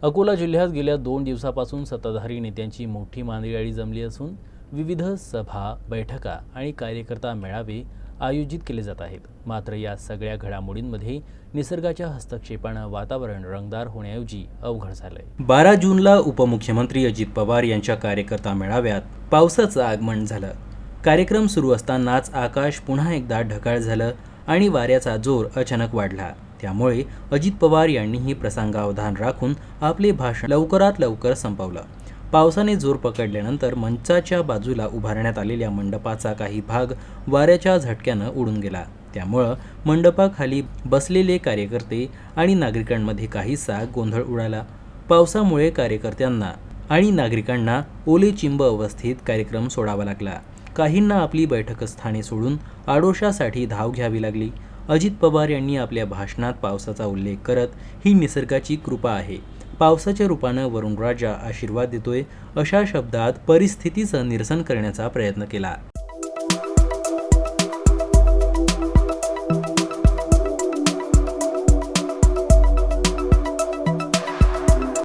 अकोला जिल्ह्यात गेल्या 2 दिवसापासून सत्ताधारी नेत्यांची मोठी मांदियाळी जमली असून विविध सभा, बैठका आणि कार्यकर्ता मेळावे आयोजित केले जात आहेत. मात्र या सगळ्या घडामोडींमध्ये निसर्गाच्या हस्तक्षेपानं वातावरण रंगदार होण्याऐवजी अवघड झालंय. 12 जूनला उपमुख्यमंत्री अजित पवार यांच्या कार्यकर्ता मेळाव्यात पावसाचं आगमन झालं. कार्यक्रम सुरू असतानाच आकाश पुन्हा एकदा ढगाळ झालं आणि वाऱ्याचा जोर अचानक वाढला. त्यामुळे अजित पवार यांनीही प्रसंगावधान राखून आपले भाषण लवकरात लवकर संपवलं. पावसाने जोर पकडल्यानंतर मंचाच्या बाजूला उभारण्यात आलेल्या मंडपाचा काही भाग वाऱ्याच्या झटक्यानं उडून गेला. त्यामुळं मंडपाखाली बसलेले कार्यकर्ते आणि नागरिकांमध्ये काहीसा गोंधळ उडाला. पावसामुळे कार्यकर्त्यांना आणि नागरिकांना ओले चिंब अवस्थेत कार्यक्रम सोडावा लागला. काहींना आपली बैठकस्थाने सोडून आडोशासाठी धाव घ्यावी लागली. अजित पवार यांनी आपल्या भाषणात पावसाचा उल्लेख करत ही निसर्गाची कृपा आहे, पावसाच्या रूपानं वरुणराजा आशीर्वाद देतोय, अशा शब्दात परिस्थितीचं निरसन करण्याचा प्रयत्न केला.